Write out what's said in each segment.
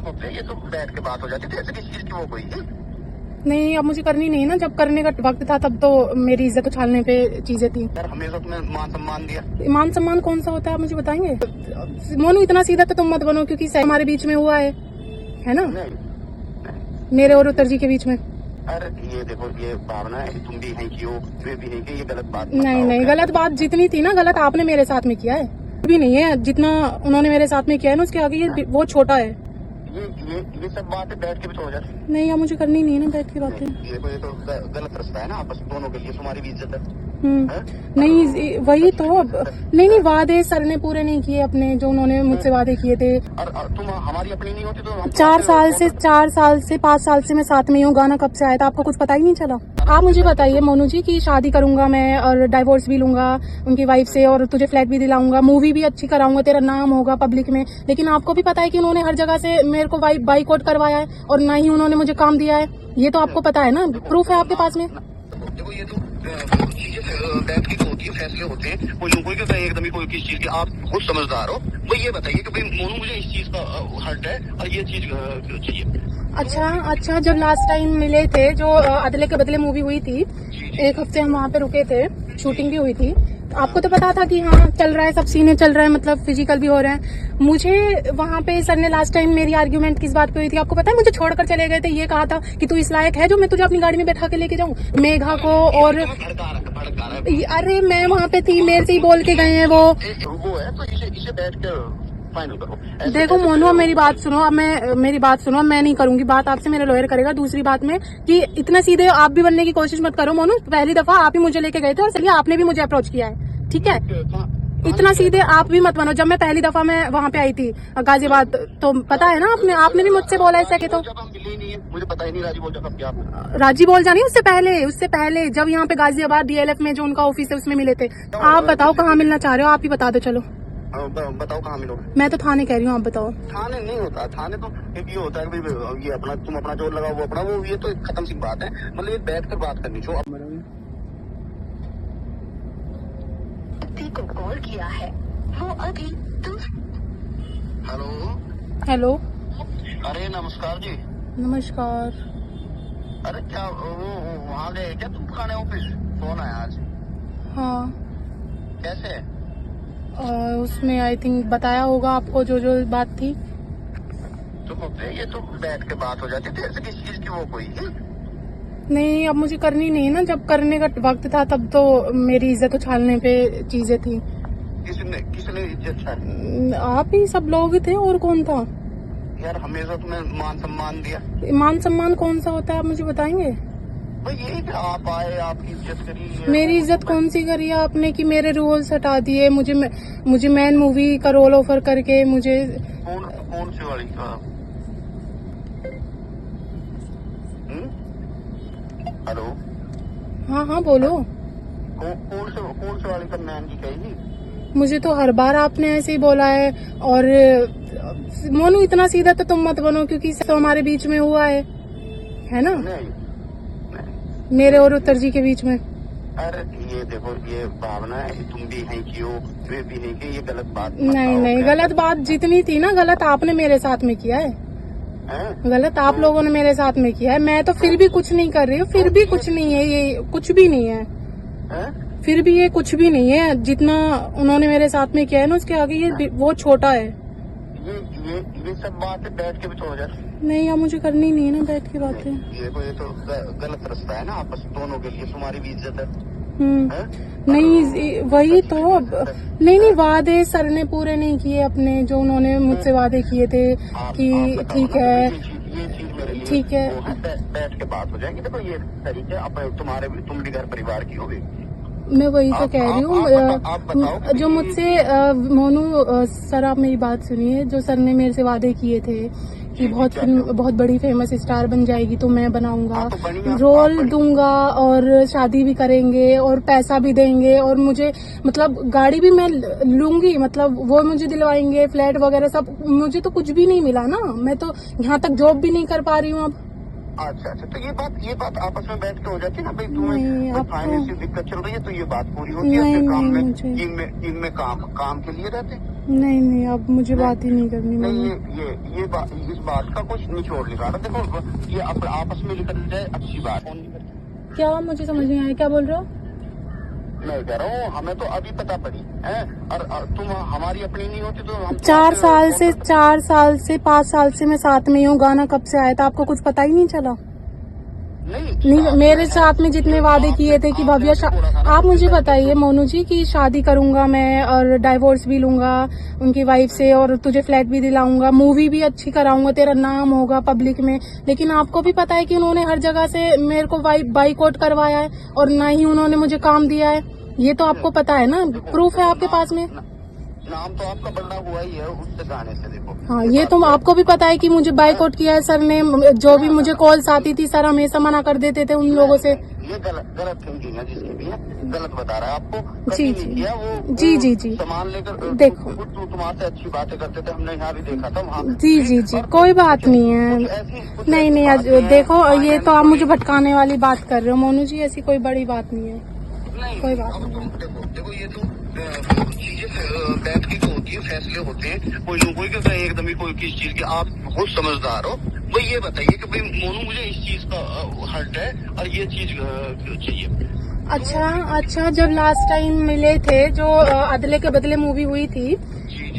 तो ये तो बैठ के बात हो जाती थी, ऐसे किस चीज की वो कोई नहीं, अब मुझे करनी नहीं है ना। जब करने का वक्त था तब तो मेरी इज्जत उछालने पे चीजें थी। यार, हमेशा तुमने मान सम्मान दिया। मान सम्मान कौन सा होता है, आप मुझे बताएंगे? मोनू, इतना सीधा तो तुम मत बनो, क्योंकि हमारे बीच में हुआ है ना, नहीं, मेरे और उत्तर जी के बीच में। अरे ये देखो, ये भावना है, तुम भी हैं कि हो, वे भी हैं कि, ये गलत बात नहीं, गलत बात जितनी थी ना, गलत आपने मेरे साथ में किया है। भी नहीं है जितना उन्होंने मेरे साथ में किया है ना, उसके आगे ये वो छोटा है। ये सब बातें बैठ के भी तो हो जाती। नहीं, अब मुझे करनी नहीं है ना बैठ की बातें। ये तो गलत रास्ता है ना, आपस दोनों के लिए, तुम्हारी भी इज्जत है। नहीं, वही तो। नहीं, वादे सर ने पूरे नहीं किए अपने, जो उन्होंने मुझसे वादे किए थे। और तुम हमारी अपनी नहीं होती तो 4 साल से 5 साल से मैं साथ में हूँ। गाना कब से आया था, आपको कुछ पता ही नहीं चला? आप मुझे बताइए मोनू जी कि शादी करूंगा मैं और डाइवोर्स भी लूंगा उनकी वाइफ से, और तुझे फ्लैट भी दिलाऊंगा, मूवी भी अच्छी कराऊंगा, तेरा नाम होगा पब्लिक में। लेकिन आपको भी पता है कि उन्होंने हर जगह से मेरे को बाइकआउट करवाया है, और ना ही उन्होंने मुझे काम दिया है। ये तो आपको पता है ना, प्रूफ है आपके पास में। देखो, ये तो चीजें बैठ की तो होती है, फैसले होते हैं, कोई कोई कहता है एकदम ही कोई किस चीज की, आप खुद समझदार हो। वो ये बताइए कि भाई मोनू, मुझे इस चीज का हर्ट है और ये चीज चाहिए। अच्छा, जब लास्ट टाइम मिले थे, जो अदले के बदले मूवी हुई थी, 1 हफ्ते हम वहाँ पे रुके थे, शूटिंग भी हुई थी। आपको तो पता था कि हाँ चल रहा है, सब सीने चल रहा है, मतलब फिजिकल भी हो रहा है। मुझे वहाँ पे सर ने लास्ट टाइम मेरी आर्ग्यूमेंट किस बात पे हुई थी आपको पता है? मुझे छोड़कर चले गए थे, ये कहा था कि तू इस लायक है जो मैं तुझे अपनी गाड़ी में बैठा के लेके जाऊँ, मेघा को। और अरे मैं वहाँ पे थी, मेरे से ही बोल के गए हैं वो है, तो इसे बैठ कर फाइनल करो। देखो मोनू, अब मेरी बात सुनो। अब मेरी बात सुनो, मैं नहीं करूंगी बात आपसे, मेरा लॉयर करेगा। दूसरी बात में कि इतना सीधे आप भी बनने की कोशिश मत करो मोनू। पहली दफा आप ही मुझे लेके गए थे, और चलिए आपने भी मुझे अप्रोच किया है, ठीक है? इतना सीधे आप भी मत बनो। जब मैं पहली दफा मैं वहाँ पे आई थी गाजियाबाद, तो पता है ना, आपने भी मुझसे बोला ऐसा कि, तो मुझे पता ही नहीं राजी बोल जानी उससे पहले जब यहाँ पे गाजियाबाद DLF में जो उनका ऑफिस है उसमें मिले थे। आप बताओ कहाँ मिलना चाह रहे हो, आप ही बता दो। चलो बताओ कहाँ मिलोगे? मैं तो थाने कह रही हूँ, आप बताओ। थाने नहीं होता, थाने तो एक ये होता है कि ये अपना, तुम अपना जोर लगाओ, वो अपना, वो ये तो खत्म सी बात है। मतलब ये बैठ कर बात करनी चाहिए। को कॉल किया है वो अभी हेलो, अरे नमस्कार जी। नमस्कार। अरे क्या वो वहाँ गए क्या तुम पुराने ऑफिस? फोन आया आज। हाँ, कैसे? उसमें आई थिंक बताया होगा आपको जो बात थी। तो ये तो बैठ के बात हो जाती थी, ऐसे किस चीज की वो कोई नहीं, अब मुझे करनी नहीं है ना। जब करने का वक्त था तब तो मेरी इज्जत उछालने पे चीजें थी। किसने इज्जत छाड़ी? आप ही सब लोग थे, और कौन था? यार, हमेशा तुमने मान सम्मान दिया। मान सम्मान कौन सा होता है, आप मुझे बताएंगे? भाई यही कि आप आए, आपकी इज्जत करी। मेरी इज्जत कौन सी करी है आपने कि मेरे रोल्स हटा दिए? मुझे मैन मूवी का रोल ऑफर करके मुझे कौन सी वाली का? हेलो, हाँ बोलो। कौन से वाली का मैन की कही? मुझे तो हर बार आपने ऐसे ही बोला है। और मोनू, इतना सीधा तो तुम मत बनो, क्योंकि तो हमारे बीच में हुआ है ना, नहीं। मेरे और उत्तर जी के बीच में। अरे ये देखो, ये भावना है, तुम भी हैं कि हो, वे भी हैं कि, ये गलत बात नहीं, गलत बात जितनी थी ना, गलत आपने मेरे साथ में किया है। गलत आप लोगों ने मेरे साथ में किया है। मैं तो फिर भी कुछ नहीं कर रही हूँ, फिर भी कुछ नहीं है, ये कुछ भी नहीं है। फिर भी ये कुछ भी नहीं है जितना उन्होंने मेरे साथ में किया है ना, उसके आगे ये वो छोटा है। ये सब बातें बैठ के भी तो हो जाती। नहीं, अब मुझे करनी नहीं है ना बैठ की बातें। ये तो गलत रास्ता है ना, आपस दोनों के लिए, तुम्हारी भी इज्जत है। नहीं, वही तो। नहीं, वादे सर ने पूरे नहीं किए अपने, जो उन्होंने मुझसे वादे किए थे कि ठीक है, ठीक है, बैठ के बात हो जाएगी। देखो, ये तरीके अब तुम भी घर परिवार की होगी। मैं वही तो कह रही हूँ। जो मुझसे मोनू सर, आप मेरी बात सुनिए। जो सर ने मेरे से वादे किए थे कि बहुत बड़ी फेमस स्टार बन जाएगी तो मैं बनाऊंगा, रोल दूंगा, और शादी भी करेंगे, और पैसा भी देंगे, और मुझे मतलब गाड़ी भी मैं लूंगी, मतलब वो मुझे दिलवाएंगे, फ्लैट वगैरह सब। मुझे तो कुछ भी नहीं मिला ना, मैं तो यहाँ तक जॉब भी नहीं कर पा रही हूँ अब। अच्छा, तो ये बात आपस में बैठ के हो जाती है ना भाई, तुम्हें फाइनेंशियल दिक्कत चल रही है तो ये बात पूरी होती है। फिर काम में टीम में काम के लिए रहते। नहीं नहीं, अब मुझे बात ही नहीं करनी नहीं, मोनू। इस बात का कुछ निचोड़ निकालो। देखो ये आपस में निकल जाए अच्छी बात। फोन नहीं करते। क्या, मुझे समझ नहीं आया, क्या बोल रहे हो? मैं कह रहा हूँ हमें तो अभी पता पड़ी है, और तुम हमारी अपनी नहीं होती तो हम 4 साल से 5 साल से मैं साथ में ही हूँ। गाना कब से आया था आपको कुछ पता ही नहीं चला? नहीं, मेरे साथ में जितने वादे किए थे कि भव्या आप मुझे बताइए मोनू जी कि शादी करूंगा मैं और डाइवोर्स भी लूंगा उनकी वाइफ से, और तुझे फ्लैट भी दिलाऊंगा, मूवी भी अच्छी कराऊंगा, तेरा नाम होगा पब्लिक में। लेकिन आपको भी पता है कि उन्होंने हर जगह से मेरे को बाइकआउट करवाया है और ना ही उन्होंने मुझे काम दिया है। ये तो आपको पता है ना, प्रूफ है आपके पास में। नाम तो आपका बड़ा हुआ ही है उससे गाने से। देखो हाँ, ये तो आपको भी पता है कि मुझे बाइकआउट किया है सर ने। जो भी मुझे कॉल्स आती थी सर हमेशा मना कर देते थे उन लोगों से। ये गलत थिंकिंग है जिसकी भी है, गलत बता रहा है आपको। जी कभी नहीं किया वो। जी सामान लेकर देखो तुम्हारे से अच्छी बातें करते थे, हमने यहाँ भी देखा था वहाँ। जी कोई बात नहीं है। नहीं, देखो ये तो आप मुझे भटकाने वाली बात कर रहे हो मोनू जी, ऐसी कोई बड़ी बात नहीं है। कोई बात नहीं। देखो ये तो चीजें बैठ की होती है, फैसले होते हैं। कोई लोग कोई कहता है एकदम ही कोई किस चीज की, आप बहुत समझदार हो। भाई ये बताइए कि भाई मोनू मुझे इस चीज का हर्ट है और ये चीज चाहिए। अच्छा, जब लास्ट टाइम मिले थे जो अदले के बदले मूवी हुई थी,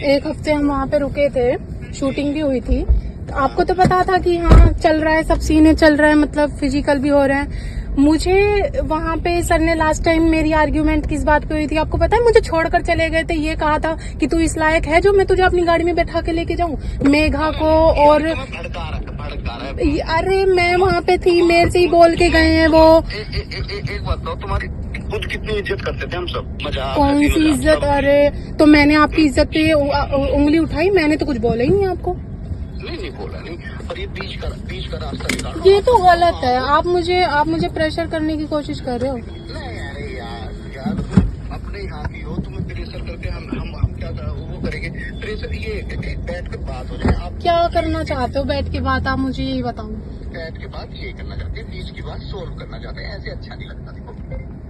एक हफ्ते हम वहाँ पे रुके थे, शूटिंग भी हुई थी, तो आपको तो पता था कि हाँ चल रहा है, सब सीने चल रहा है, मतलब फिजिकल भी हो रहा है। मुझे वहाँ पे सर ने लास्ट टाइम मेरी आर्ग्यूमेंट किस बात पे हुई थी आपको पता है? मुझे छोड़कर चले गए थे, ये कहा था कि तू इस लायक है जो मैं तुझे अपनी गाड़ी में बैठा के लेके जाऊं, मेघा को। और अरे मैं वहाँ पे थी, मेरे से ही बोल के गए हैं वो। एक बात बताओ, तुम्हारी खुद कितनी इज्जत करते थे हम सब, मजाक। कौन सी इज्जत? अरे तो मैंने आपकी इज्जत पे उंगली उठाई? मैंने तो कुछ बोला ही नहीं आपको। नहीं बोला नहीं, पर ये बीच का रास्ता निकालो। ये तो गलत है। आप मुझे प्रेशर करने की कोशिश कर रहे हो। नहीं अरे यार अपने यहाँ की हो, तुम्हें प्रेशर करके हम क्या वो करेंगे? प्रेशर ये बैठ के बात हो जाए। आप क्या करना चाहते हो बैठ के बात? आप मुझे यही बताओ। बैठ के बात ये करना चाहते हैं, बीच की बात सोल्व करना चाहते हैं। ऐसे अच्छा नहीं लगता। देखो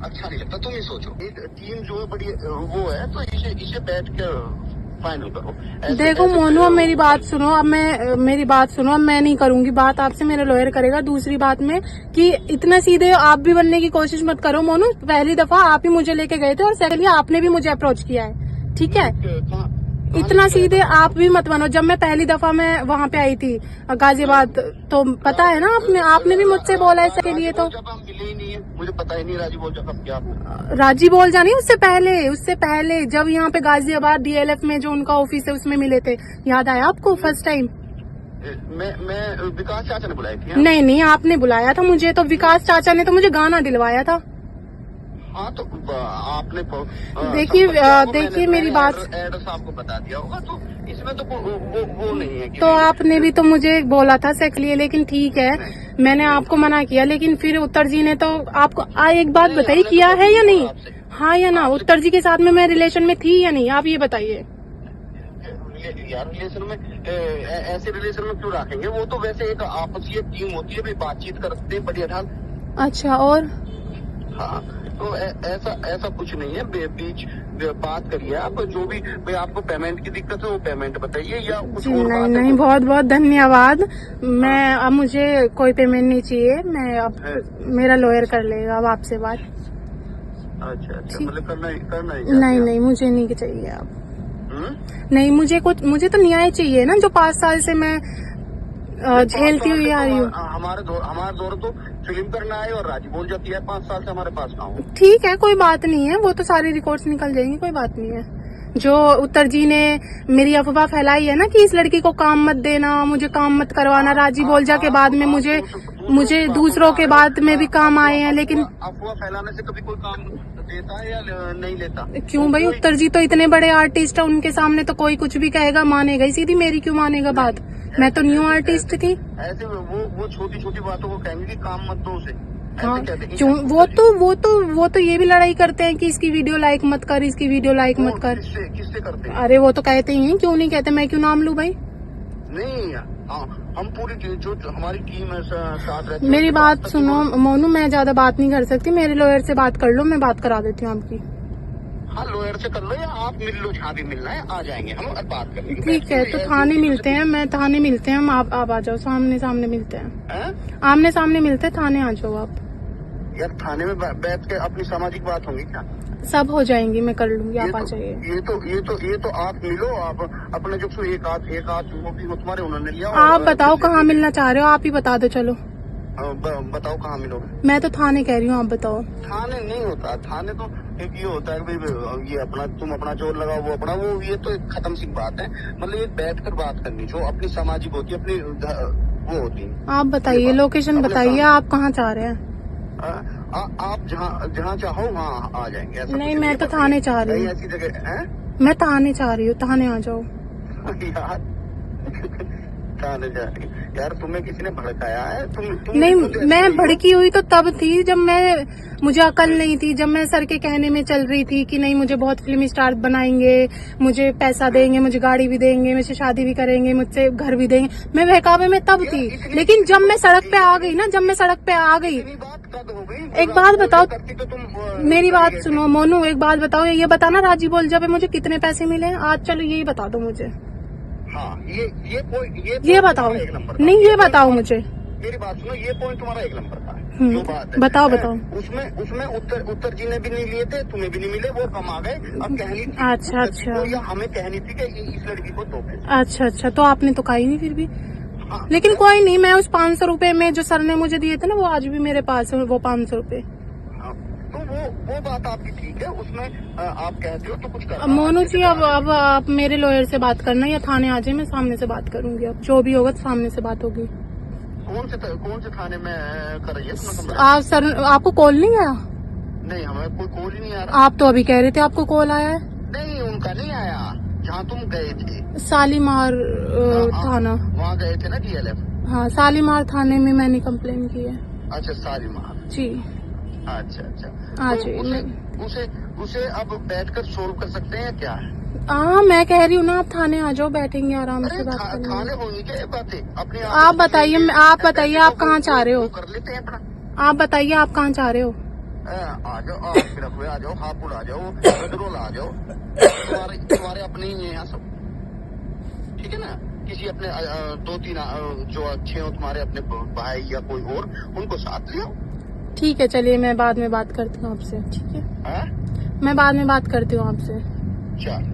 अच्छा नहीं लगता। तुम ही सोचो, एक टीम जो है बड़ी वो है, तो इसे बैठ के फाइनल करो। देखो मोनू, अब मेरी बात सुनो। अब मैं नहीं करूंगी बात आपसे, मेरा लॉयर करेगा। दूसरी बात में कि इतना सीधे आप भी बनने की कोशिश मत करो मोनू। पहली दफा आप ही मुझे लेके गए थे और सेकंडली आपने भी मुझे अप्रोच किया है, ठीक है? इतना सीधे आप भी मत बनो। जब मैं पहली दफा मैं वहाँ पे आई थी गाजियाबाद, तो पता है ना आपने भी मुझसे बोला है इसके लिए। तो जब हम मिले ही नहीं है, मुझे पता ही नहीं राजी बोल जा कब क्या। राजी बोल जानी उससे पहले जब यहाँ पे गाजियाबाद DLF में जो उनका ऑफिस है उसमें मिले थे, याद आया आपको? फर्स्ट टाइम मैं विकास चाचा ने बुलाई थी। नहीं, आपने बुलाया था मुझे। तो विकास चाचा ने तो मुझे गाना दिलवाया था। हाँ तो आपने देखिए मेरी बात। एड्रेस आपको बता दिया होगा, तो इसमें तो वो नहीं है कि तो आपने भी तो मुझे बोला था सेक्स लिए, लेकिन ठीक है मैंने आपको मना किया। लेकिन फिर उत्तर जी ने तो आपको एक बात बताइए, किया है या नहीं? हाँ या ना? उत्तर जी के साथ में मैं रिलेशन में थी या नहीं, आप ये बताइए। यार रिलेशन में ऐसे रिलेशन में क्यों रखेंगे? वो तो वैसे एक आपसी टीम होती है, बातचीत करते हैं बढ़िया ढंग। अच्छा, और हाँ तो ऐसा कुछ नहीं है। बीच बात करिए आप, जो भी भाई आपको पेमेंट की दिक्कत है वो पेमेंट बताइए, या कुछ और बात है? नहीं, बहुत बहुत धन्यवाद। मैं अब मुझे कोई पेमेंट नहीं चाहिए। मैं अब मेरा लॉयर कर लेगा अब आपसे बात। अच्छा मतलब करना ही नहीं मुझे नहीं चाहिए अब। नहीं, मुझे तो न्याय चाहिए ना, जो 5 साल से मैं झेलती हुई आ रही हूँ। हमारे दौर तो फिल्म करना है और राजी बोल जाती है 5 साल से हमारे पास ना हो। ठीक है, कोई बात नहीं है, वो तो सारी रिकॉर्ड्स निकल जाएंगी, कोई बात नहीं है। जो उत्तर जी ने मेरी अफवाह फैलाई है ना कि इस लड़की को काम मत देना, मुझे काम मत करवाना, राजी बोल जा के बाद में मुझे दूसरों के बाद में भी काम आए हैं। लेकिन अफवाह फैलाने से कभी कोई काम देता है या नहीं लेता? क्यों भाई, उत्तर जी तो इतने बड़े आर्टिस्ट है, उनके सामने तो कोई कुछ भी कहेगा मानेगा ही। सीधी मेरी क्यों मानेगा बात? मैं तो न्यू आर्टिस्ट थी। ऐसे वो छोटी बातों को कहेंगे कि काम मत दो उसे। हाँ, क्यों? वो तो ये भी लड़ाई करते हैं कि इसकी वीडियो लाइक मत कर, इसकी वीडियो लाइक मत कर। किससे करते हैं? अरे वो तो कहते ही हैं, क्यों नहीं कहते? मैं क्यों नाम लूं भाई? नहीं हम पूरी जो हमारी टीम है साथ रहती है। मेरी बात सुनो मोनू, मैं ज्यादा बात नहीं कर सकती, मेरे लॉयर से बात कर लो, मैं बात करा देती हूँ आपकी। हाँ लॉयर से कर लो या आप मिल लो, जहाँ भी मिलना है आ जाएंगे हम और बात कर लेंगे। ठीक है, तो थाने मिलते हैं, मैं थाने मिलते हैं हम, आप आ जाओ, सामने सामने मिलते हैं, हैं? आमने सामने मिलते हैं, थाने आ जाओ आप। यार थाने में बैठ के अपनी सामाजिक बात होंगी क्या? सब हो जाएंगी, मैं कर लूंगी, आप आ ये जाइए। तो आप मिलो, आप अपने जो एक आध वो भी वो तुम्हारे उन्होंने लिया। आप बताओ कहाँ मिलना चाह रहे हो, आप ही बता दो। चलो बताओ कहाँ मिलोगे? मैं तो थाने कह रही हूँ, आप बताओ। थाने नहीं होता, थाने तो एक ये होता है कि भाई ये अपना तुम अपना जोर लगाओ, वो अपना वो, ये तो एक खत्म सी बात है। मतलब ये बैठ कर बात करनी जो अपनी सामाजिक होती है, अपनी वो होती है। आप बताइए, लोकेशन बताइए, आप कहाँ चाह रहे हैं? आप जहाँ चाहो वहाँ आ जाएंगे। ऐसा नहीं, कुछ मैं है, तो थाने चाह रही हूँ, ऐसी जगह है। मैं थाने चाह रही हूँ, थाने आ जाओ। यार थाने जा रही यार, तुम्हें किसी ने भड़काया है? तुम नहीं, तुम मैं ऐसी भड़की हुई तो तब थी जब मुझे अकल नहीं थी, जब मैं सर के कहने में चल रही थी कि नहीं मुझे बहुत फिल्म स्टार बनाएंगे, मुझे पैसा देंगे, मुझे गाड़ी भी देंगे, मुझसे शादी भी करेंगे, मुझसे घर भी देंगे, मैं बहकावे में तब थी। लेकिन जब मैं सड़क पे आ गई ना, जब मैं सड़क पे आ गई, इतनी बात कब हो गई? एक बात बताओ, करती तो तुम मेरी बात सुनो मोनू, एक बात बताओ, ये बताना राजी बोल जब मुझे कितने पैसे मिले आज, चलो यही बता दो मुझे। हाँ ये बताओ, एक नंबर का। नहीं ये बताओ मुझे, मेरी बात सुनो, ये पॉइंट तुम्हारा एक नंबर का है। जो बात है बताओ है, बताओ। उसमें उत्तर जी ने भी नहीं लिए थे, तुम्हें भी नहीं मिले, वो कम आ गए। अब कहनी थी अच्छा, उत्तर जी अच्छा। को या हमें कहनी थी कि इस लड़की को दो पैसे। अच्छा अच्छा, तो आपने तो कहा ही नहीं फिर भी। हाँ, लेकिन कोई नहीं, मैं उस 500 रुपए में जो सर ने मुझे दिए थे ना, वो आज भी मेरे पास है, वो 500 रुपए। हाँ, तो वो बात आपकी ठीक है, उसमें आप कहते हो तो कुछ करना। मोनू जी, अब आप मेरे लॉयर से बात करना या थाने आ जाए, मैं सामने से बात करूंगी, अब जो भी होगा सामने से बात होगी। कौन से थाने में कर रही है तुम्हें? आप सर, आपको कॉल नहीं आया? नहीं, हमें कोई कॉल ही नहीं आ रहा। आप तो अभी कह रहे थे आपको कॉल आया है। नहीं, उनका नहीं आया, जहाँ तुम गए थे शालीमार थाना। वहाँ गए थे ना DLF। हाँ, शालीमार थाने में मैंने कंप्लेन की है। अच्छा, शालीमार जी। अच्छा। हाँ तो जी, उसे अब बैठकर सोल्व कर सकते हैं क्या? हाँ मैं कह रही हूँ ना, आप थाने आ जाओ, बैठेंगे आराम से बात करेंगे। थाने होंगी क्या ये बातें? अपने आप बताइए, आप कहाँ चाह रहे हो? कर लेते हैं अपना। आप बताइए, आप कहाँ चाह रहे हो? आ जाओ, फिर आ जाओ, हापुड़ आ जाओ, बदरोल आ जाओ, तुम्हारे अपने ही हैं यहाँ सब, ठीक है ना? किसी अपने 2-3 जो अच्छे हो तुम्हारे अपने भाई या कोई और, उनको साथ ले आओ। ठीक है, चलिए मैं बाद में बात करती हूँ आपसे, ठीक है? मैं बाद में बात करती हूँ आपसे। चल